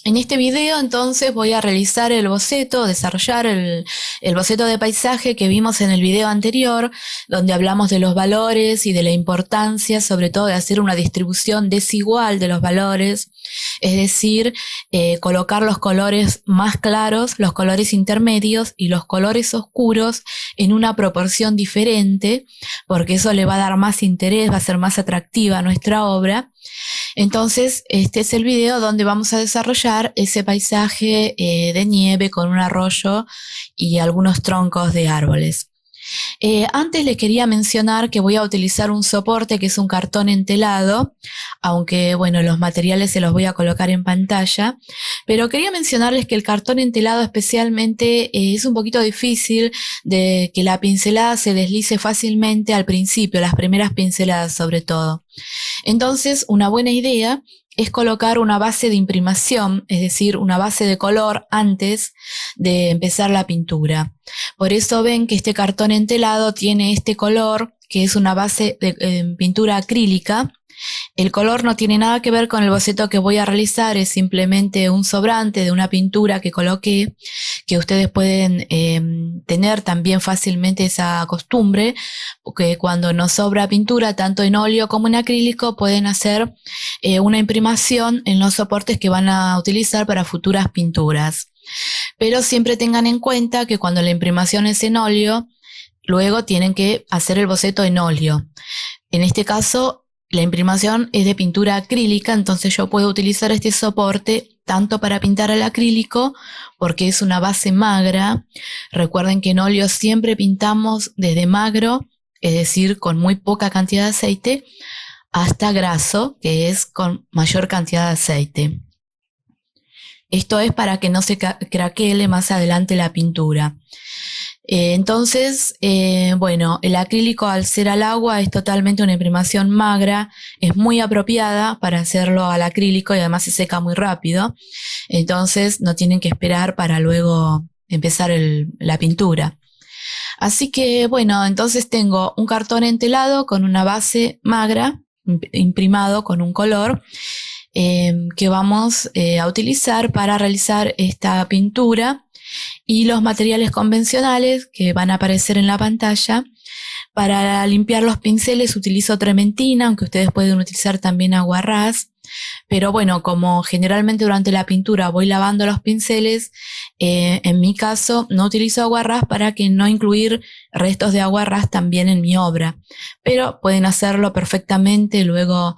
En este video entonces voy a realizar el boceto, desarrollar el boceto de paisaje que vimos en el video anterior, donde hablamos de los valores y de la importancia, sobre todo de hacer una distribución desigual de los valores, es decir, colocar los colores más claros, los colores intermedios y los colores oscuros en una proporción diferente, porque eso le va a dar más interés, va a ser más atractiva nuestra obra. Entonces, este es el video donde vamos a desarrollar ese paisaje de nieve con un arroyo y algunos troncos de árboles. Antes les quería mencionar que voy a utilizar un soporte que es un cartón entelado, aunque bueno, los materiales se los voy a colocar en pantalla, pero quería mencionarles que el cartón entelado especialmente es un poquito difícil de que la pincelada se deslice fácilmente al principio, las primeras pinceladas sobre todo. Entonces, una buena idea es colocar una base de imprimación, es decir, una base de color antes de empezar la pintura. Por eso ven que este cartón entelado tiene este color, que es una base de pintura acrílica. El color no tiene nada que ver con el boceto que voy a realizar, es simplemente un sobrante de una pintura que coloqué, que ustedes pueden tener también fácilmente esa costumbre, porque cuando nos sobra pintura, tanto en óleo como en acrílico, pueden hacer una imprimación en los soportes que van a utilizar para futuras pinturas. Pero siempre tengan en cuenta que cuando la imprimación es en óleo, luego tienen que hacer el boceto en óleo. En este caso, la imprimación es de pintura acrílica, entonces yo puedo utilizar este soporte tanto para pintar al acrílico, porque es una base magra. Recuerden que en óleo siempre pintamos desde magro, es decir, con muy poca cantidad de aceite, hasta graso, que es con mayor cantidad de aceite. Esto es para que no se craquele más adelante la pintura. Entonces, bueno, el acrílico al ser al agua es totalmente una imprimación magra, es muy apropiada para hacerlo al acrílico y además se seca muy rápido. Entonces no tienen que esperar para luego empezar la pintura. Así que bueno, entonces tengo un cartón entelado con una base magra, imprimado con un color, que vamos a utilizar para realizar esta pintura. Y los materiales convencionales que van a aparecer en la pantalla. Para limpiar los pinceles utilizo trementina, aunque ustedes pueden utilizar también aguarrás. Pero bueno, como generalmente durante la pintura voy lavando los pinceles, en mi caso no utilizo aguarrás para que no incluir restos de aguarrás también en mi obra. Pero pueden hacerlo perfectamente, luego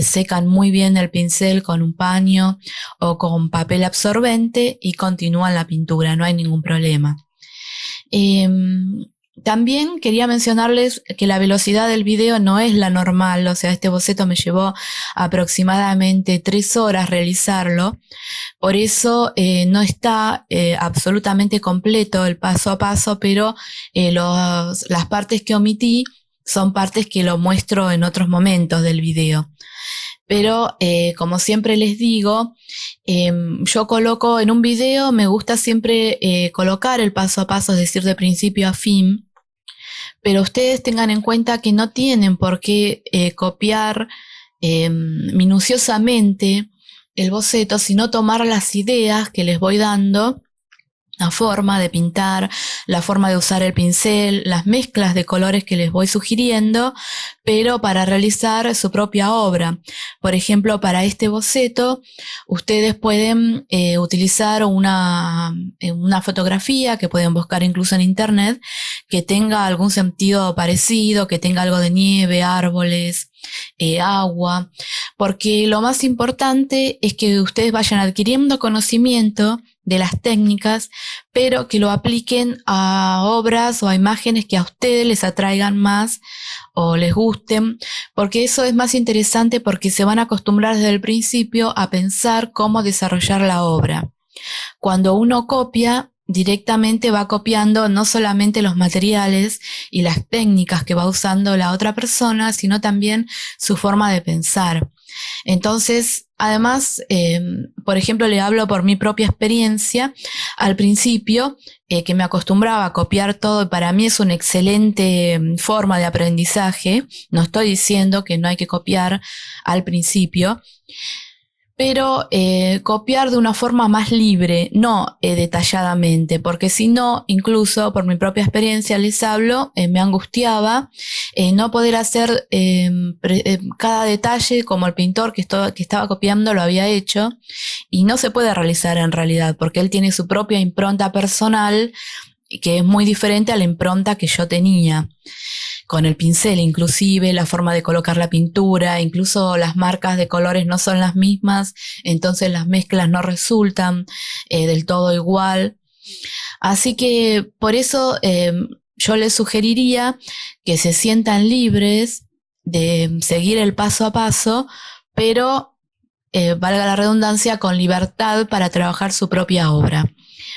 secan muy bien el pincel con un paño o con papel absorbente y continúan la pintura, no hay ningún problema. También quería mencionarles que la velocidad del video no es la normal, o sea, este boceto me llevó aproximadamente 3 horas realizarlo, por eso no está absolutamente completo el paso a paso, pero las partes que omití son partes que lo muestro en otros momentos del video. Pero como siempre les digo, yo coloco en un video, me gusta siempre colocar el paso a paso, es decir, de principio a fin, pero ustedes tengan en cuenta que no tienen por qué copiar minuciosamente el boceto, sino tomar las ideas que les voy dando, la forma de pintar, la forma de usar el pincel, las mezclas de colores que les voy sugiriendo, pero para realizar su propia obra. Por ejemplo, para este boceto, ustedes pueden utilizar una fotografía que pueden buscar incluso en internet, que tenga algún sentido parecido, que tenga algo de nieve, árboles, agua, porque lo más importante es que ustedes vayan adquiriendo conocimiento de las técnicas, pero que lo apliquen a obras o a imágenes que a ustedes les atraigan más o les gusten, porque eso es más interesante porque se van a acostumbrar desde el principio a pensar cómo desarrollar la obra. Cuando uno copia, directamente va copiando no solamente los materiales y las técnicas que va usando la otra persona, sino también su forma de pensar. Entonces, además, por ejemplo, le hablo por mi propia experiencia. Al principio, que me acostumbraba a copiar todo, y para mí es una excelente forma de aprendizaje. No estoy diciendo que no hay que copiar al principio, pero copiar de una forma más libre, no detalladamente, porque si no, incluso por mi propia experiencia les hablo, me angustiaba no poder hacer cada detalle como el pintor que estaba copiando lo había hecho, y no se puede realizar en realidad, porque él tiene su propia impronta personal, que es muy diferente a la impronta que yo tenía con el pincel, inclusive la forma de colocar la pintura, incluso las marcas de colores no son las mismas, entonces las mezclas no resultan del todo igual. Así que por eso yo les sugeriría que se sientan libres de seguir el paso a paso, pero valga la redundancia, con libertad para trabajar su propia obra,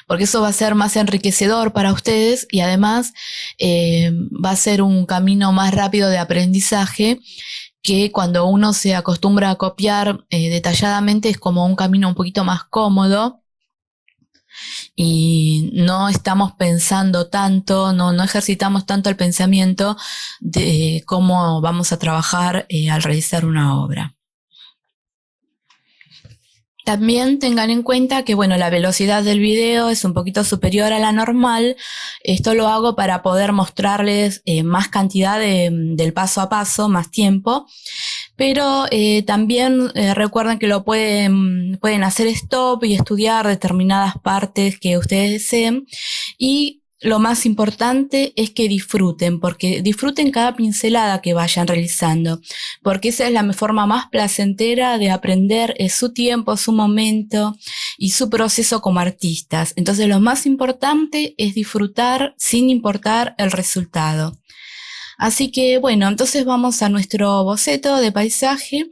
porque eso va a ser más enriquecedor para ustedes y además va a ser un camino más rápido de aprendizaje, que cuando uno se acostumbra a copiar detalladamente es como un camino un poquito más cómodo y no estamos pensando tanto, no ejercitamos tanto el pensamiento de cómo vamos a trabajar al realizar una obra. También tengan en cuenta que, bueno, la velocidad del video es un poquito superior a la normal. Esto lo hago para poder mostrarles más cantidad del paso a paso, más tiempo. Pero también recuerden que lo pueden hacer stop y estudiar determinadas partes que ustedes deseen. Y lo más importante es que disfruten, porque disfruten cada pincelada que vayan realizando, porque esa es la forma más placentera de aprender, es su tiempo, su momento y su proceso como artistas. Entonces lo más importante es disfrutar sin importar el resultado. Así que bueno, entonces vamos a nuestro boceto de paisaje.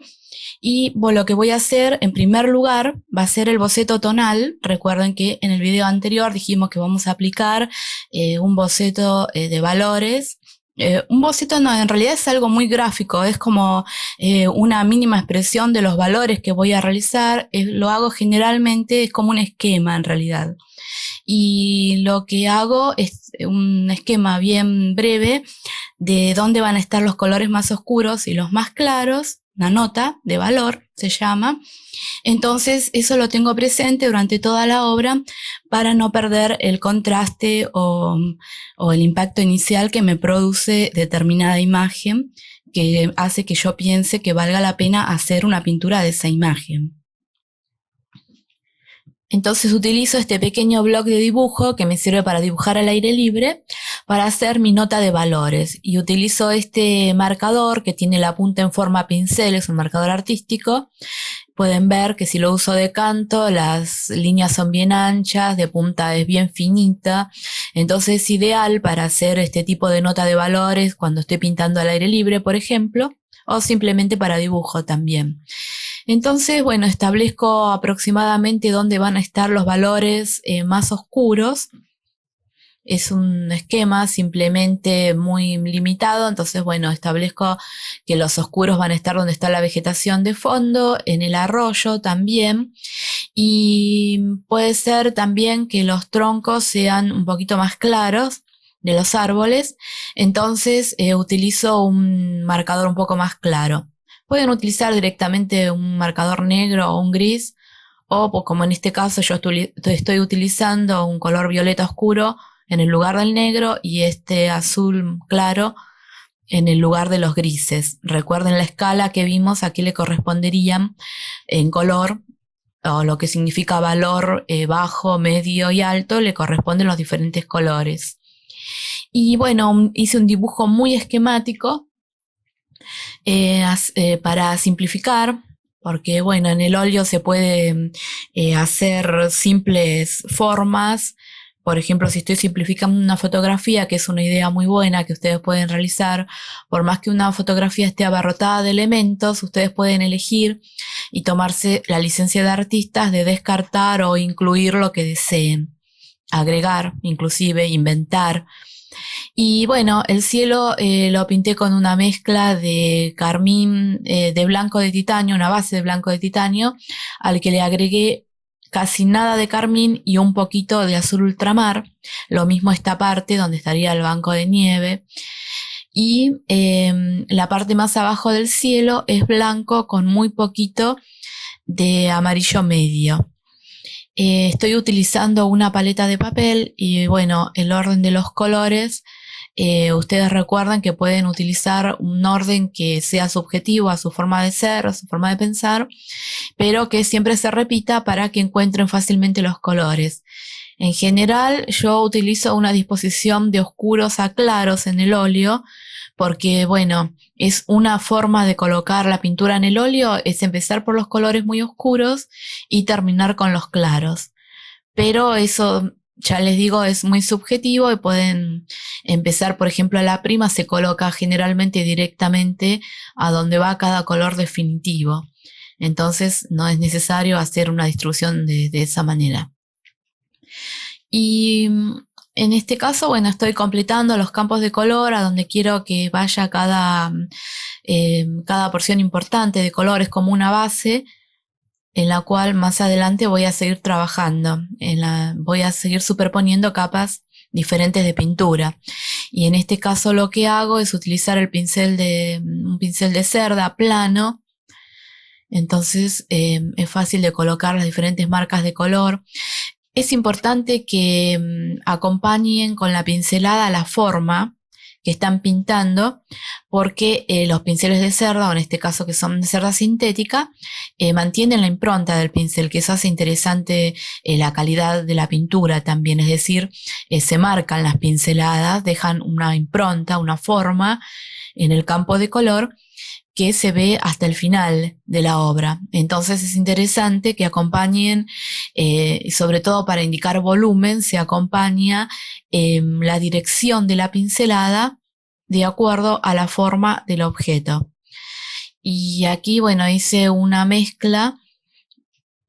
Y lo que voy a hacer en primer lugar va a ser el boceto tonal. Recuerden que en el video anterior dijimos que vamos a aplicar un boceto de valores. Un boceto no, en realidad es algo muy gráfico, es como una mínima expresión de los valores que voy a realizar. Lo hago generalmente, es como un esquema en realidad. Y lo que hago es un esquema bien breve de dónde van a estar los colores más oscuros y los más claros, una nota de valor se llama. Entonces eso lo tengo presente durante toda la obra para no perder el contraste o el impacto inicial que me produce determinada imagen, que hace que yo piense que valga la pena hacer una pintura de esa imagen. Entonces utilizo este pequeño bloc de dibujo que me sirve para dibujar al aire libre para hacer mi nota de valores, y utilizo este marcador que tiene la punta en forma pincel, es un marcador artístico. Pueden ver que si lo uso de canto, las líneas son bien anchas, de punta es bien finita, entonces es ideal para hacer este tipo de nota de valores cuando estoy pintando al aire libre, por ejemplo, o simplemente para dibujo también. Entonces, bueno, establezco aproximadamente dónde van a estar los valores más oscuros. Es un esquema simplemente muy limitado, entonces, bueno, establezco que los oscuros van a estar donde está la vegetación de fondo, en el arroyo también, y puede ser también que los troncos sean un poquito más claros de los árboles, entonces utilizo un marcador un poco más claro. Pueden utilizar directamente un marcador negro o un gris, o pues, como en este caso yo estoy utilizando un color violeta oscuro en el lugar del negro y este azul claro en el lugar de los grises. Recuerden la escala que vimos, aquí le corresponderían en color, o lo que significa valor bajo, medio y alto, le corresponden los diferentes colores. Y bueno, hice un dibujo muy esquemático para simplificar, porque bueno, en el óleo se puede hacer simples formas. Por ejemplo, si estoy simplificando una fotografía, que es una idea muy buena que ustedes pueden realizar, por más que una fotografía esté abarrotada de elementos, ustedes pueden elegir y tomarse la licencia de artistas de descartar o incluir lo que deseen, agregar, inclusive inventar. Y bueno, el cielo lo pinté con una mezcla de carmín, de blanco de titanio, una base de blanco de titanio, al que le agregué casi nada de carmín y un poquito de azul ultramar. Lo mismo esta parte donde estaría el banco de nieve. Y la parte más abajo del cielo es blanco con muy poquito de amarillo medio. Estoy utilizando una paleta de papel y bueno, el orden de los colores, ustedes recuerdan que pueden utilizar un orden que sea subjetivo a su forma de ser, a su forma de pensar, pero que siempre se repita para que encuentren fácilmente los colores. En general, yo utilizo una disposición de oscuros a claros en el óleo, porque bueno, es una forma de colocar la pintura en el óleo, es empezar por los colores muy oscuros y terminar con los claros. Pero eso, ya les digo, es muy subjetivo y pueden empezar, por ejemplo, la prima se coloca generalmente directamente a donde va cada color definitivo. Entonces no es necesario hacer una distribución de esa manera. Y en este caso, bueno, estoy completando los campos de color a donde quiero que vaya cada porción importante de colores como una base en la cual más adelante voy a seguir trabajando, voy a seguir superponiendo capas diferentes de pintura. Y en este caso lo que hago es utilizar un pincel de cerda plano. Entonces es fácil de colocar las diferentes marcas de color. Es importante que acompañen con la pincelada la forma que están pintando, porque los pinceles de cerda, o en este caso que son de cerda sintética, mantienen la impronta del pincel, que eso hace interesante la calidad de la pintura también, es decir, se marcan las pinceladas, dejan una impronta, una forma en el campo de color que se ve hasta el final de la obra. Entonces es interesante que acompañen, sobre todo para indicar volumen, se acompaña la dirección de la pincelada de acuerdo a la forma del objeto. Y aquí, bueno, hice una mezcla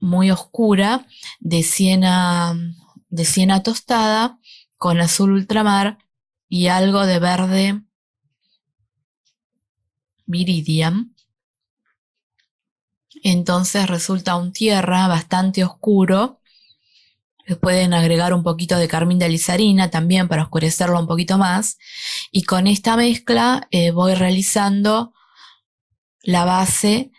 muy oscura de siena tostada con azul ultramar y algo de verde viridian. Entonces resulta un tierra bastante oscuro. Le pueden agregar un poquito de carmín de alizarina también para oscurecerlo un poquito más. Y con esta mezcla voy realizando la base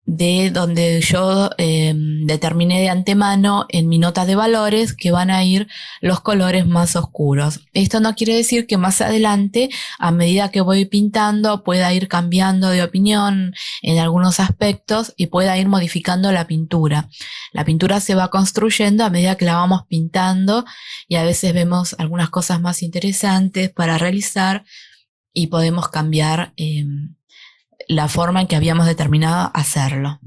de donde yo determiné de antemano en mi nota de valores que van a ir los colores más oscuros. Esto no quiere decir que más adelante, a medida que voy pintando, pueda ir cambiando de opinión en algunos aspectos y pueda ir modificando la pintura. La pintura se va construyendo a medida que la vamos pintando y a veces vemos algunas cosas más interesantes para realizar y podemos cambiar la forma en que habíamos determinado hacerlo.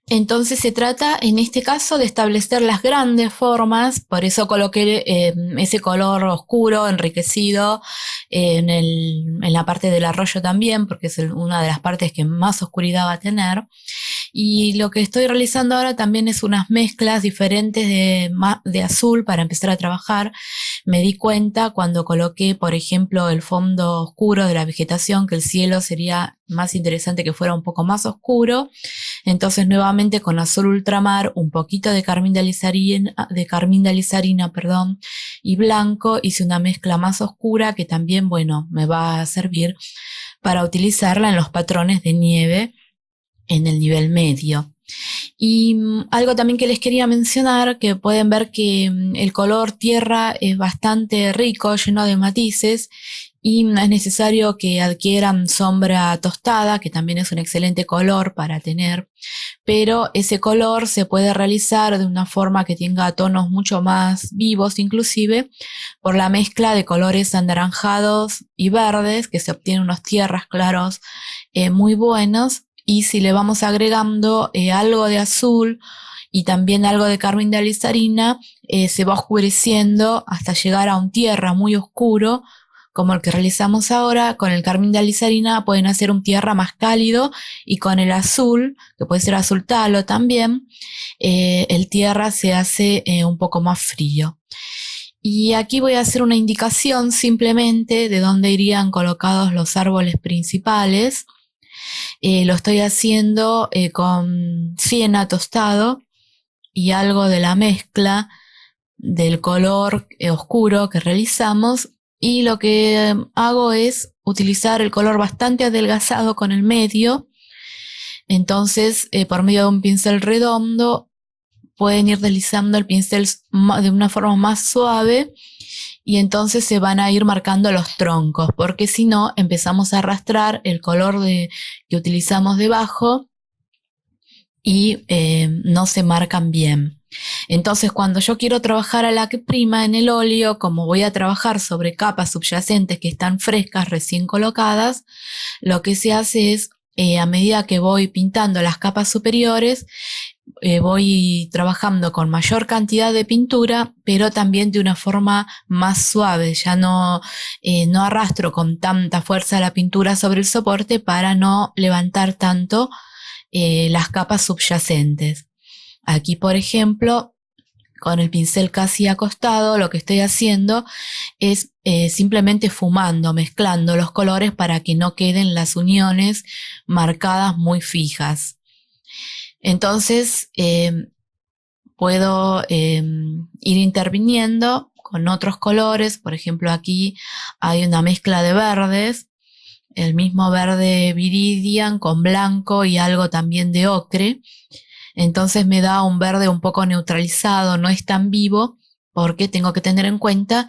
Entonces se trata en este caso de establecer las grandes formas, por eso coloqué ese color oscuro, enriquecido en la parte del arroyo también, porque es una de las partes que más oscuridad va a tener. Y lo que estoy realizando ahora también es unas mezclas diferentes de azul para empezar a trabajar. Me di cuenta cuando coloqué, por ejemplo, el fondo oscuro de la vegetación, que el cielo sería más interesante que fuera un poco más oscuro. Entonces nuevamente con azul ultramar, un poquito de carmín de alizarina, y blanco, hice una mezcla más oscura que también, bueno, me va a servir para utilizarla en los patrones de nieve en el nivel medio. Y algo también que les quería mencionar, que pueden ver que el color tierra es bastante rico, lleno de matices, y no es necesario que adquieran sombra tostada, que también es un excelente color para tener, pero ese color se puede realizar de una forma que tenga tonos mucho más vivos, inclusive por la mezcla de colores anaranjados y verdes, que se obtienen unos tierras claros muy buenos. Y si le vamos agregando algo de azul y también algo de carmín de alizarina, se va oscureciendo hasta llegar a un tierra muy oscuro, como el que realizamos ahora. Con el carmín de alizarina pueden hacer un tierra más cálido, y con el azul, que puede ser azul talo también, el tierra se hace un poco más frío. Y aquí voy a hacer una indicación simplemente de dónde irían colocados los árboles principales. Lo estoy haciendo con siena tostado y algo de la mezcla del color oscuro que realizamos, y lo que hago es utilizar el color bastante adelgazado con el medio, Entonces, por medio de un pincel redondo, pueden ir deslizando el pincel de una forma más suave y entonces se van a ir marcando los troncos, porque si no empezamos a arrastrar el color que utilizamos debajo y no se marcan bien. Entonces, cuando yo quiero trabajar a la prima en el óleo, como voy a trabajar sobre capas subyacentes que están frescas, recién colocadas, lo que se hace es, a medida que voy pintando las capas superiores, voy trabajando con mayor cantidad de pintura, pero también de una forma más suave. Ya no arrastro con tanta fuerza la pintura sobre el soporte para no levantar tanto las capas subyacentes. Aquí, por ejemplo, con el pincel casi acostado, lo que estoy haciendo es simplemente fumando, mezclando los colores para que no queden las uniones marcadas muy fijas. Entonces, puedo ir interviniendo con otros colores. Por ejemplo, aquí hay una mezcla de verdes, el mismo verde viridian con blanco y algo también de ocre. Entonces me da un verde un poco neutralizado, no es tan vivo, porque tengo que tener en cuenta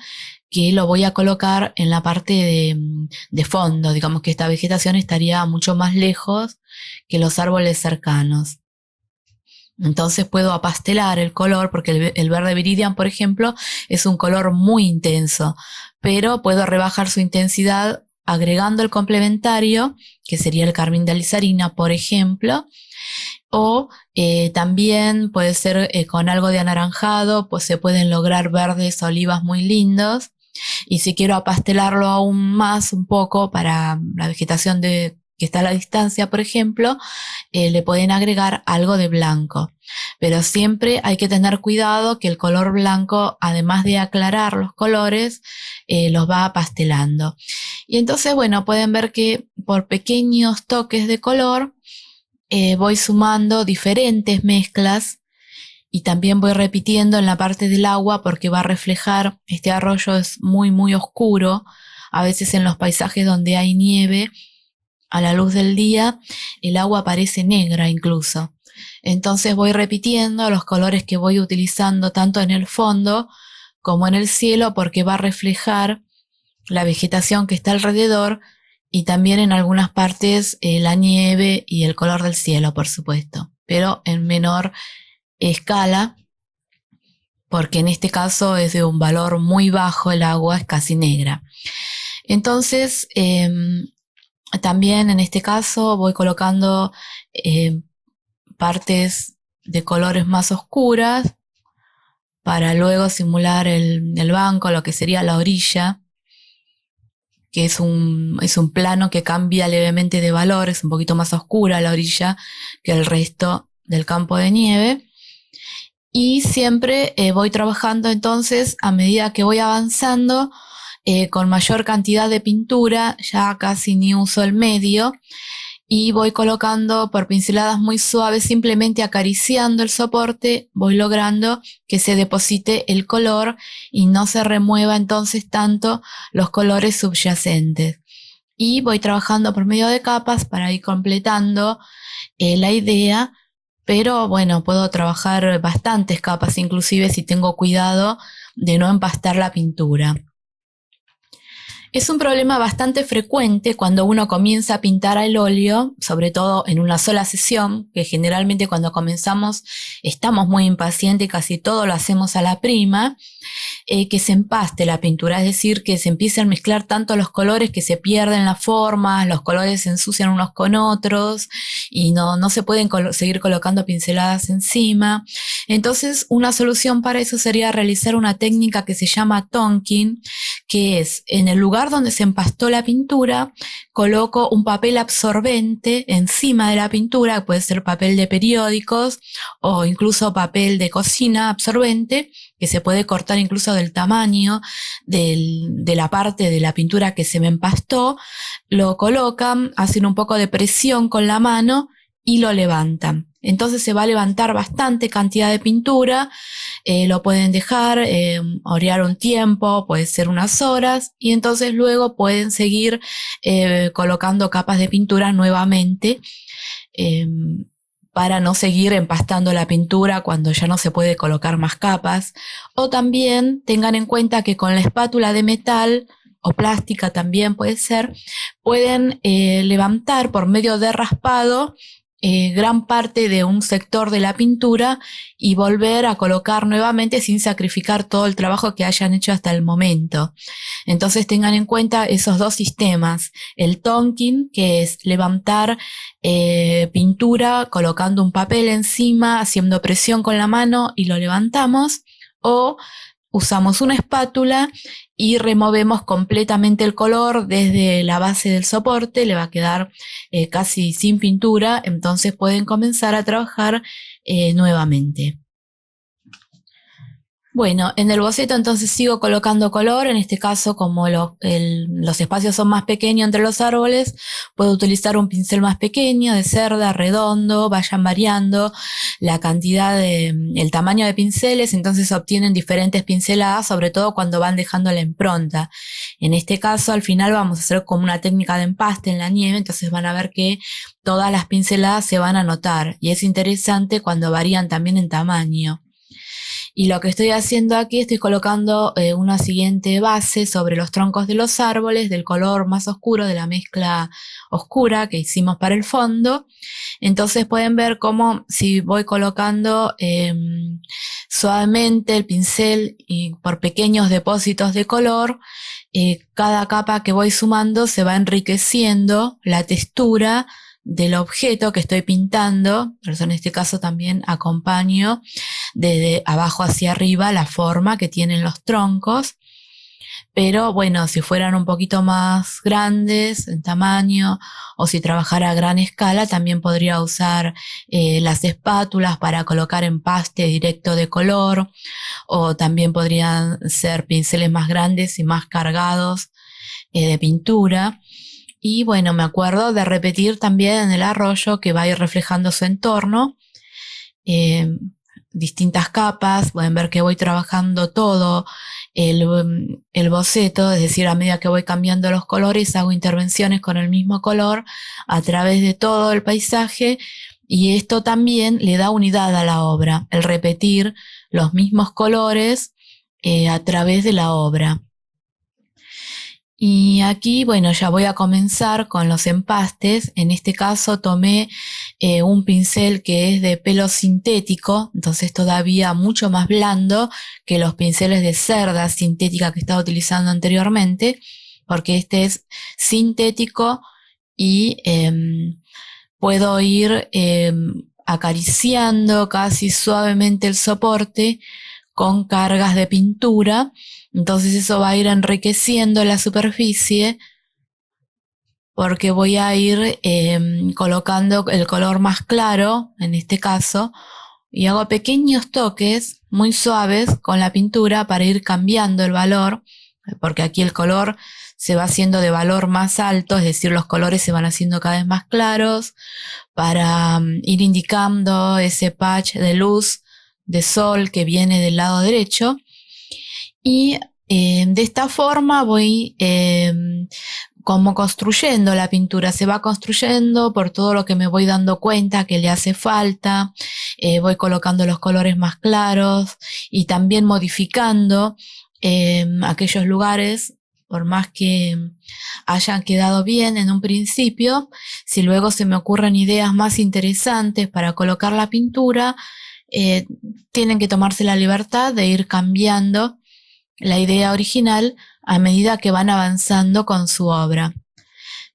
que lo voy a colocar en la parte de fondo. Digamos que esta vegetación estaría mucho más lejos que los árboles cercanos. Entonces puedo apastelar el color, porque el verde viridian, por ejemplo, es un color muy intenso, pero puedo rebajar su intensidad agregando el complementario, que sería el carmín de alizarina, por ejemplo, o también puede ser con algo de anaranjado, pues se pueden lograr verdes olivas muy lindos. Y si quiero apastelarlo aún más un poco para la vegetación que está a la distancia, por ejemplo, le pueden agregar algo de blanco. Pero siempre hay que tener cuidado que el color blanco, además de aclarar los colores, los va apastelando. Y entonces, bueno, pueden ver que por pequeños toques de color voy sumando diferentes mezclas y también voy repitiendo en la parte del agua porque va a reflejar. Este arroyo es muy, muy oscuro. A veces en los paisajes donde hay nieve, a la luz del día, el agua parece negra incluso. Entonces voy repitiendo los colores que voy utilizando tanto en el fondo como en el cielo, porque va a reflejar la vegetación que está alrededor y también en algunas partes la nieve y el color del cielo, por supuesto, pero en menor escala, porque en este caso es de un valor muy bajo, el agua es casi negra. Entonces, también en este caso voy colocando partes de colores más oscuras para luego simular el banco, lo que sería la orilla, que es un plano que cambia levemente de valor, es un poquito más oscura la orilla que el resto del campo de nieve. Y siempre voy trabajando entonces a medida que voy avanzando con mayor cantidad de pintura, ya casi ni uso el medio, y voy colocando por pinceladas muy suaves, simplemente acariciando el soporte, voy logrando que se deposite el color y no se remueva entonces tanto los colores subyacentes. Y voy trabajando por medio de capas para ir completando la idea, pero bueno, puedo trabajar bastantes capas, inclusive si tengo cuidado de no empastar la pintura. Es un problema bastante frecuente cuando uno comienza a pintar al óleo, sobre todo en una sola sesión, que generalmente cuando comenzamos estamos muy impacientes y casi todo lo hacemos a la prima, que se empaste la pintura, es decir, que se empiecen a mezclar tanto los colores que se pierden las formas, los colores se ensucian unos con otros y no se pueden seguir colocando pinceladas encima. Entonces, una solución para eso sería realizar una técnica que se llama tonking, que es en el lugar donde se empastó la pintura, coloco un papel absorbente encima de la pintura, puede ser papel de periódicos o incluso papel de cocina absorbente, que se puede cortar incluso del tamaño de la parte de la pintura que se me empastó, lo colocan, hacen un poco de presión con la mano y lo levantan. Entonces se va a levantar bastante cantidad de pintura, lo pueden dejar orear un tiempo, puede ser unas horas, y entonces luego pueden seguir colocando capas de pintura nuevamente para no seguir empastando la pintura cuando ya no se puede colocar más capas. O también tengan en cuenta que con la espátula de metal o plástica también puede ser, pueden levantar por medio de raspado gran parte de un sector de la pintura y volver a colocar nuevamente sin sacrificar todo el trabajo que hayan hecho hasta el momento. Entonces tengan en cuenta esos dos sistemas, el tonking, que es levantar pintura colocando un papel encima, haciendo presión con la mano y lo levantamos, o usamos una espátula y removemos completamente el color desde la base del soporte, le va a quedar casi sin pintura, entonces pueden comenzar a trabajar nuevamente. Bueno, en el boceto entonces sigo colocando color, en este caso como los espacios son más pequeños entre los árboles, puedo utilizar un pincel más pequeño, de cerda, redondo, vayan variando la cantidad el tamaño de pinceles, entonces obtienen diferentes pinceladas, sobre todo cuando van dejando la impronta. En este caso al final vamos a hacer como una técnica de empaste en la nieve, entonces van a ver que todas las pinceladas se van a notar y es interesante cuando varían también en tamaño. Y lo que estoy haciendo aquí, estoy colocando una siguiente base sobre los troncos de los árboles del color más oscuro, de la mezcla oscura que hicimos para el fondo. Entonces pueden ver cómo si voy colocando suavemente el pincel y por pequeños depósitos de color, cada capa que voy sumando se va enriqueciendo la textura del objeto que estoy pintando. Por eso en este caso también acompaño desde abajo hacia arriba la forma que tienen los troncos. Pero bueno, si fueran un poquito más grandes en tamaño o si trabajara a gran escala, también podría usar las espátulas para colocar empaste directo de color, o también podrían ser pinceles más grandes y más cargados de pintura. Y bueno, me acuerdo de repetir también en el arroyo que va a ir reflejando su entorno, distintas capas. Pueden ver que voy trabajando todo el boceto, es decir, a medida que voy cambiando los colores, hago intervenciones con el mismo color a través de todo el paisaje, y esto también le da unidad a la obra, el repetir los mismos colores a través de la obra. Y aquí, bueno, ya voy a comenzar con los empastes. En este caso tomé un pincel que es de pelo sintético, entonces todavía mucho más blando que los pinceles de cerda sintética que estaba utilizando anteriormente, porque este es sintético y puedo ir acariciando casi suavemente el soporte con cargas de pintura. Entonces eso va a ir enriqueciendo la superficie porque voy a ir colocando el color más claro, en este caso, y hago pequeños toques muy suaves con la pintura para ir cambiando el valor, porque aquí el color se va haciendo de valor más alto, es decir, los colores se van haciendo cada vez más claros, para ir indicando ese patch de luz, de sol que viene del lado derecho. Y de esta forma voy como construyendo la pintura, se va construyendo por todo lo que me voy dando cuenta que le hace falta, voy colocando los colores más claros y también modificando aquellos lugares, por más que hayan quedado bien en un principio, si luego se me ocurren ideas más interesantes para colocar la pintura, tienen que tomarse la libertad de ir cambiando la idea original a medida que van avanzando con su obra.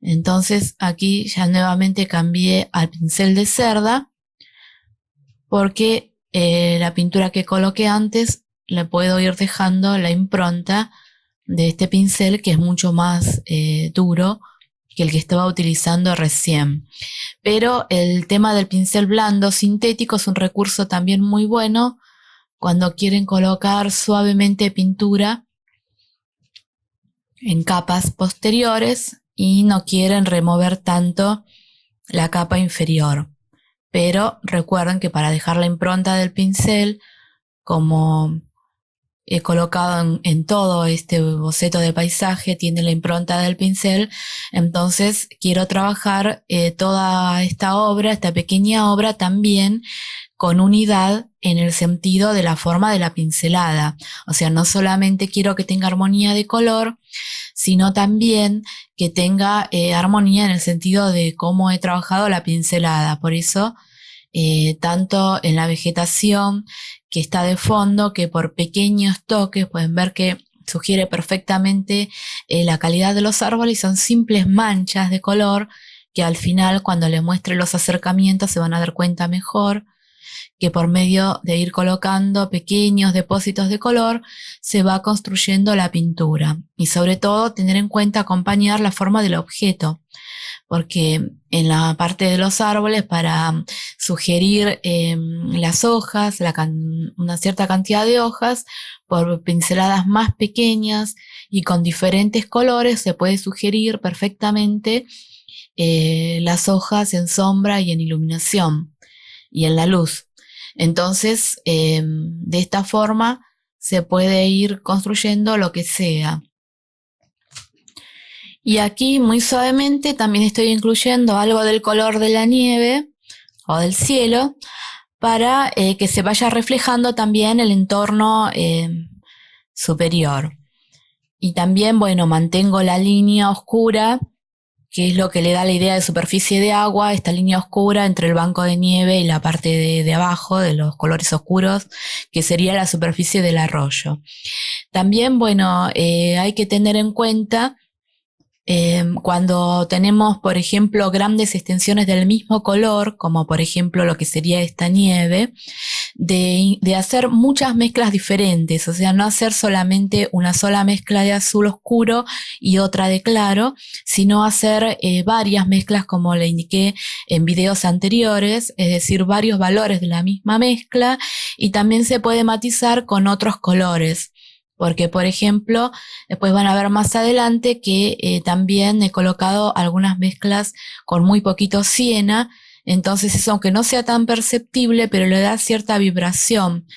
Entonces aquí ya nuevamente cambié al pincel de cerda porque la pintura que coloqué antes le puedo ir dejando la impronta de este pincel, que es mucho más duro que el que estaba utilizando recién. Pero el tema del pincel blando sintético es un recurso también muy bueno cuando quieren colocar suavemente pintura en capas posteriores y no quieren remover tanto la capa inferior. Pero recuerden que para dejar la impronta del pincel como colocado en todo este boceto de paisaje, tiene la impronta del pincel. Entonces quiero trabajar toda esta obra, esta pequeña obra, también con unidad en el sentido de la forma de la pincelada. O sea, no solamente quiero que tenga armonía de color, sino también que tenga armonía en el sentido de cómo he trabajado la pincelada. Por eso, tanto en la vegetación que está de fondo, que por pequeños toques pueden ver que sugiere perfectamente la calidad de los árboles, son simples manchas de color que al final, cuando les muestre los acercamientos, se van a dar cuenta mejor que por medio de ir colocando pequeños depósitos de color se va construyendo la pintura. Y sobre todo tener en cuenta acompañar la forma del objeto, porque en la parte de los árboles, para sugerir las hojas, una cierta cantidad de hojas, por pinceladas más pequeñas y con diferentes colores, se puede sugerir perfectamente las hojas en sombra y en iluminación y en la luz. Entonces, de esta forma se puede ir construyendo lo que sea. Y aquí muy suavemente también estoy incluyendo algo del color de la nieve o del cielo para que se vaya reflejando también el entorno superior. Y también, bueno, mantengo la línea oscura, que es lo que le da la idea de superficie de agua, esta línea oscura entre el banco de nieve y la parte de abajo de los colores oscuros, que sería la superficie del arroyo. También, bueno, hay que tener en cuenta cuando tenemos, por ejemplo, grandes extensiones del mismo color, como por ejemplo lo que sería esta nieve, de hacer muchas mezclas diferentes, o sea, no hacer solamente una sola mezcla de azul oscuro y otra de claro, sino hacer varias mezclas, como le indiqué en videos anteriores, es decir, varios valores de la misma mezcla, y también se puede matizar con otros colores. Porque, por ejemplo, después van a ver más adelante que también he colocado algunas mezclas con muy poquito siena. Entonces eso, aunque no sea tan perceptible, pero le da cierta vibración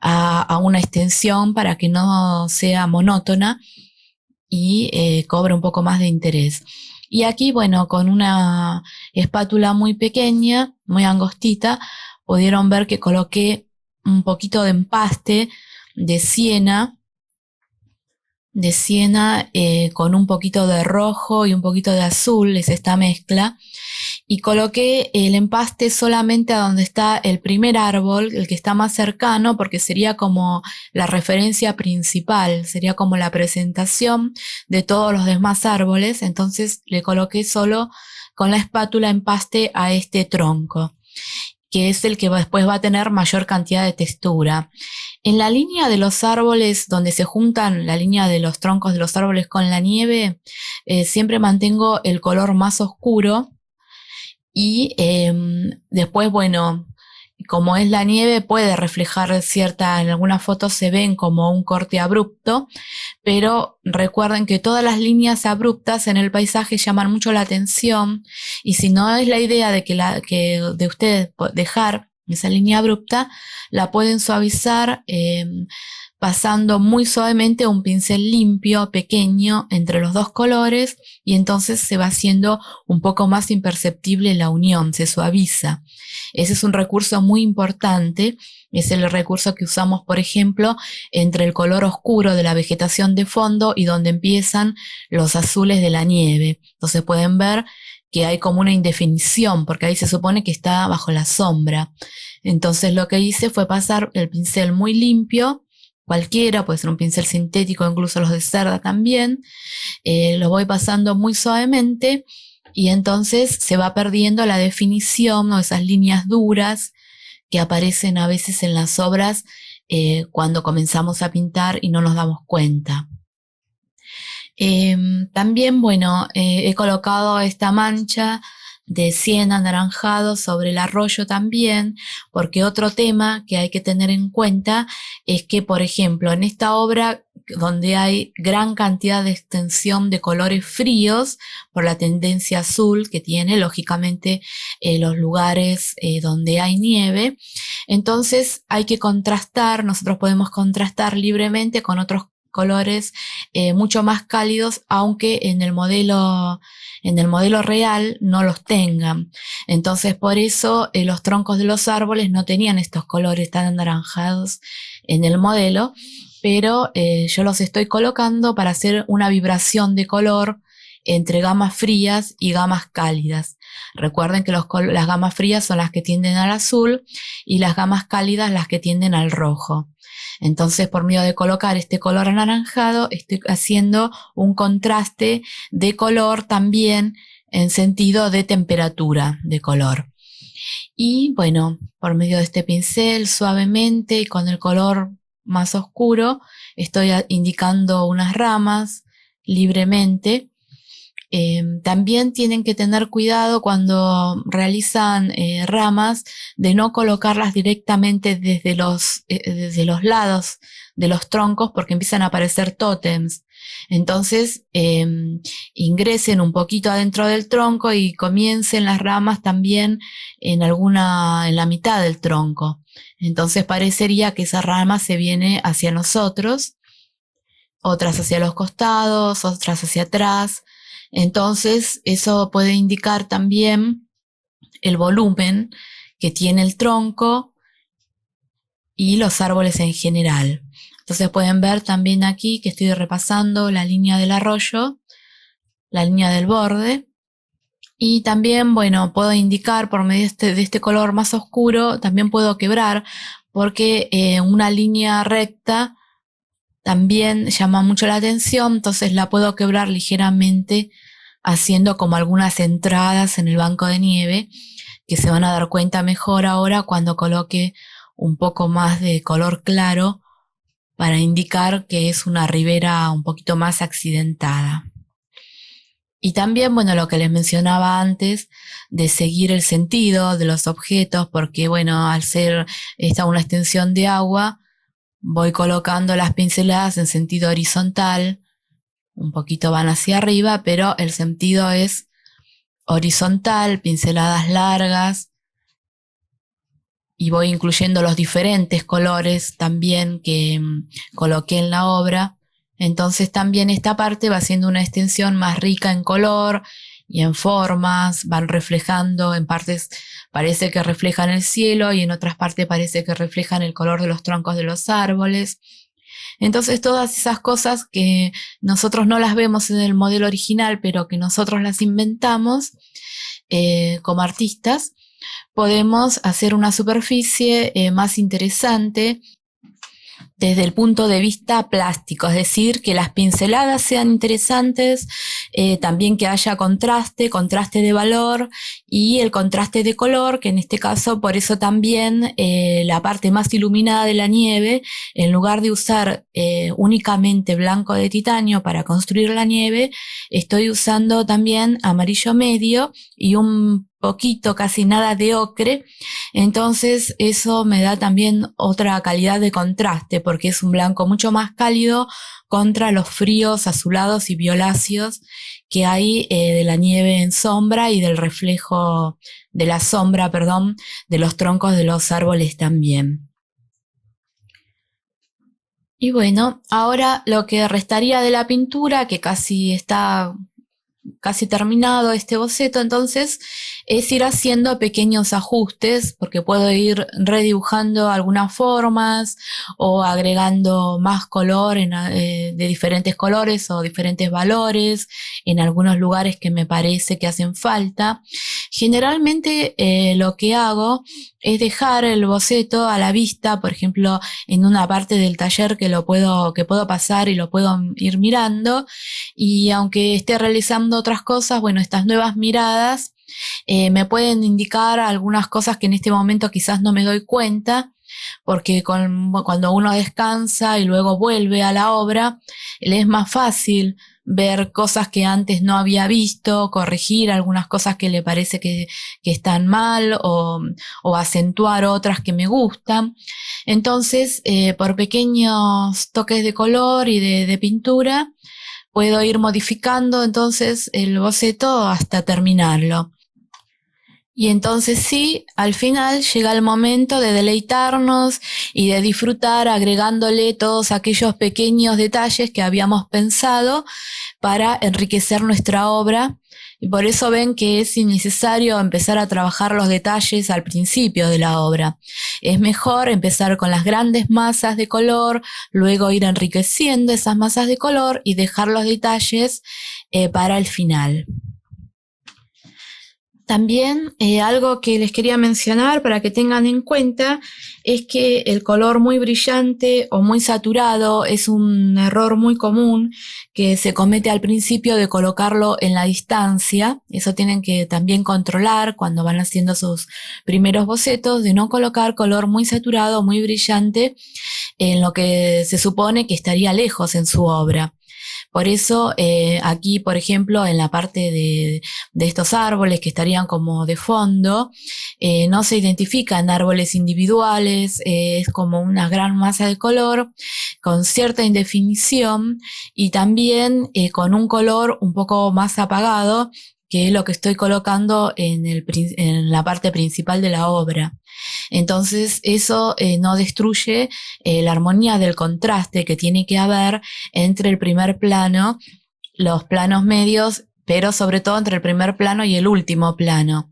a una extensión para que no sea monótona y cobre un poco más de interés. Y aquí, bueno, con una espátula muy pequeña, muy angostita, pudieron ver que coloqué un poquito de empaste de siena con un poquito de rojo y un poquito de azul, es esta mezcla, y coloqué el empaste solamente a donde está el primer árbol, el que está más cercano, porque sería como la referencia principal, sería como la presentación de todos los demás árboles. Entonces le coloqué solo con la espátula empaste a este tronco, que es el que después va a tener mayor cantidad de textura. En la línea de los árboles, donde se juntan la línea de los troncos de los árboles con la nieve, siempre mantengo el color más oscuro y después, bueno, como es la nieve, puede reflejar en algunas fotos se ven como un corte abrupto, pero recuerden que todas las líneas abruptas en el paisaje llaman mucho la atención, y si no es la idea de ustedes dejar esa línea abrupta, la pueden suavizar pasando muy suavemente un pincel limpio, pequeño, entre los dos colores, y entonces se va haciendo un poco más imperceptible la unión, se suaviza. Ese es un recurso muy importante, es el recurso que usamos, por ejemplo, entre el color oscuro de la vegetación de fondo y donde empiezan los azules de la nieve. Entonces pueden ver que hay como una indefinición, porque ahí se supone que está bajo la sombra. Entonces lo que hice fue pasar el pincel muy limpio, cualquiera, puede ser un pincel sintético, incluso los de cerda también, lo voy pasando muy suavemente y entonces se va perdiendo la definición o esas líneas duras que aparecen a veces en las obras cuando comenzamos a pintar y no nos damos cuenta. También, bueno, he colocado esta mancha de siena anaranjado sobre el arroyo también, porque otro tema que hay que tener en cuenta es que, por ejemplo, en esta obra donde hay gran cantidad de extensión de colores fríos por la tendencia azul que tiene, lógicamente, los lugares donde hay nieve, Entonces hay que contrastar, nosotros podemos contrastar libremente con otros colores mucho más cálidos, aunque en el modelo real no los tengan. Entonces por eso los troncos de los árboles no tenían estos colores tan anaranjados en el modelo, pero yo los estoy colocando para hacer una vibración de color entre gamas frías y gamas cálidas. Recuerden que las gamas frías son las que tienden al azul y las gamas cálidas las que tienden al rojo. Entonces, por medio de colocar este color anaranjado, estoy haciendo un contraste de color también en sentido de temperatura de color. Y bueno, por medio de este pincel, suavemente y con el color más oscuro, estoy indicando unas ramas libremente. También tienen que tener cuidado cuando realizan ramas de no colocarlas directamente desde los lados de los troncos, porque empiezan a aparecer tótems. Entonces ingresen un poquito adentro del tronco y comiencen las ramas también en la mitad del tronco. Entonces parecería que esa rama se viene hacia nosotros, otras hacia los costados, otras hacia atrás. Entonces, eso puede indicar también el volumen que tiene el tronco y los árboles en general. Entonces pueden ver también aquí que estoy repasando la línea del arroyo, la línea del borde. Y también, bueno, puedo indicar por medio de este color más oscuro, también puedo quebrar, porque una línea recta también llama mucho la atención, entonces la puedo quebrar ligeramente haciendo como algunas entradas en el banco de nieve, que se van a dar cuenta mejor ahora cuando coloque un poco más de color claro para indicar que es una ribera un poquito más accidentada. Y también, bueno, lo que les mencionaba antes, de seguir el sentido de los objetos, porque, bueno, al ser esta una extensión de agua, voy colocando las pinceladas en sentido horizontal, un poquito van hacia arriba, pero el sentido es horizontal, pinceladas largas, y voy incluyendo los diferentes colores también que coloqué en la obra. Entonces también esta parte va siendo una extensión más rica en color y en formas, van reflejando, en partes parece que reflejan el cielo y en otras partes parece que reflejan el color de los troncos de los árboles. Entonces todas esas cosas que nosotros no las vemos en el modelo original, pero que nosotros las inventamos como artistas, podemos hacer una superficie más interesante desde el punto de vista plástico, es decir, que las pinceladas sean interesantes, también que haya contraste de valor y el contraste de color, que en este caso por eso también la parte más iluminada de la nieve, en lugar de usar únicamente blanco de titanio para construir la nieve, estoy usando también amarillo medio y un poquito, casi nada de ocre. Entonces eso me da también otra calidad de contraste porque es un blanco mucho más cálido contra los fríos azulados y violáceos que hay de la nieve en sombra y del reflejo de la sombra, perdón, de los troncos de los árboles también. Y bueno, ahora lo que restaría de la pintura, que casi está casi terminado este boceto, entonces es ir haciendo pequeños ajustes porque puedo ir redibujando algunas formas o agregando más color de diferentes colores o diferentes valores en algunos lugares que me parece que hacen falta. Generalmente lo que hago es dejar el boceto a la vista, por ejemplo, en una parte del taller que puedo pasar y lo puedo ir mirando, y aunque esté realizando otras cosas, bueno, estas nuevas miradas me pueden indicar algunas cosas que en este momento quizás no me doy cuenta, porque cuando uno descansa y luego vuelve a la obra, le es más fácil ver cosas que antes no había visto, corregir algunas cosas que le parece que están mal o acentuar otras que me gustan. Entonces, por pequeños toques de color y de pintura, puedo ir modificando entonces el boceto hasta terminarlo. Y entonces sí, al final llega el momento de deleitarnos y de disfrutar agregándole todos aquellos pequeños detalles que habíamos pensado para enriquecer nuestra obra. Y por eso ven que es innecesario empezar a trabajar los detalles al principio de la obra. Es mejor empezar con las grandes masas de color, luego ir enriqueciendo esas masas de color y dejar los detalles para el final. También algo que les quería mencionar para que tengan en cuenta es que el color muy brillante o muy saturado es un error muy común que se comete al principio de colocarlo en la distancia. Eso tienen que también controlar cuando van haciendo sus primeros bocetos, de no colocar color muy saturado, muy brillante en lo que se supone que estaría lejos en su obra. Por eso aquí, por ejemplo, en la parte de estos árboles que estarían como de fondo, no se identifican árboles individuales, es como una gran masa de color con cierta indefinición y también con un color un poco más apagado, que es lo que estoy colocando en la parte principal de la obra. Entonces eso no destruye la armonía del contraste que tiene que haber entre el primer plano, los planos medios, pero sobre todo entre el primer plano y el último plano,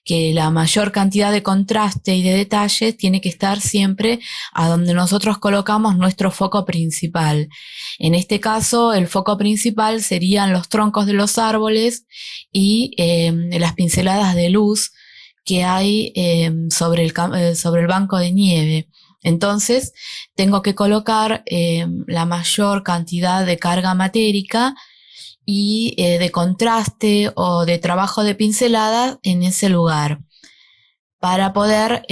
que la mayor cantidad de contraste y de detalles tiene que estar siempre a donde nosotros colocamos nuestro foco principal. En este caso, el foco principal serían los troncos de los árboles y las pinceladas de luz que hay sobre el banco de nieve. Entonces, tengo que colocar la mayor cantidad de carga matérica y de contraste o de trabajo de pincelada en ese lugar para poder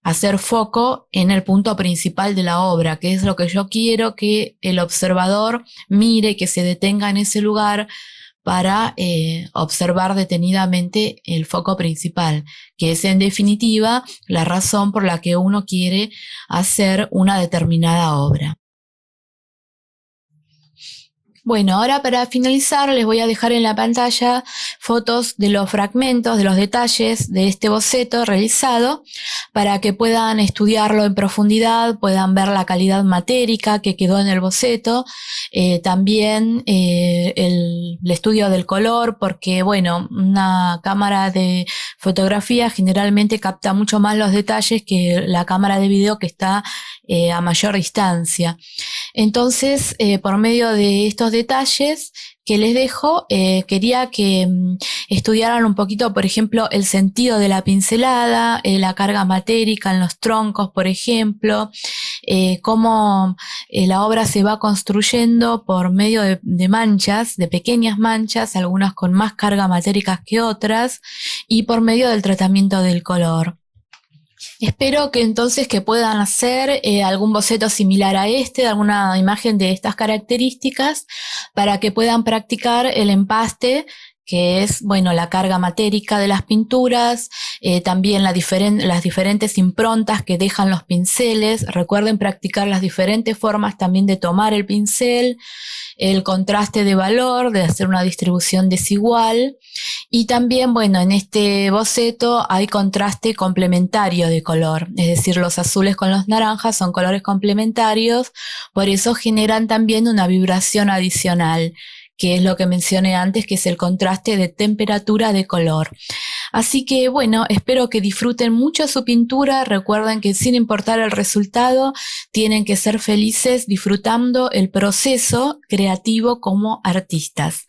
hacer foco en el punto principal de la obra, que es lo que yo quiero que el observador mire, que se detenga en ese lugar para observar detenidamente el foco principal, que es en definitiva la razón por la que uno quiere hacer una determinada obra. Bueno, ahora para finalizar les voy a dejar en la pantalla fotos de los fragmentos, de los detalles de este boceto realizado para que puedan estudiarlo en profundidad, puedan ver la calidad matérica que quedó en el boceto, también el estudio del color, porque bueno, una cámara de fotografía generalmente capta mucho más los detalles que la cámara de video que está a mayor distancia. Entonces, por medio de estos detalles que les dejo, quería que estudiaran un poquito, por ejemplo, el sentido de la pincelada, la carga matérica en los troncos, por ejemplo, cómo la obra se va construyendo por medio de manchas, de pequeñas manchas, algunas con más carga matérica que otras, y por medio del tratamiento del color. Espero que entonces que puedan hacer algún boceto similar a este, alguna imagen de estas características, para que puedan practicar el empaste, que es, bueno, la carga matérica de las pinturas, también las diferentes improntas que dejan los pinceles. Recuerden practicar las diferentes formas también de tomar el pincel, el contraste de valor, de hacer una distribución desigual. Y también, bueno, en este boceto hay contraste complementario de color, es decir, los azules con los naranjas son colores complementarios, por eso generan también una vibración adicional, que es lo que mencioné antes, que es el contraste de temperatura de color. Así que bueno, espero que disfruten mucho su pintura. Recuerden que sin importar el resultado, tienen que ser felices disfrutando el proceso creativo como artistas.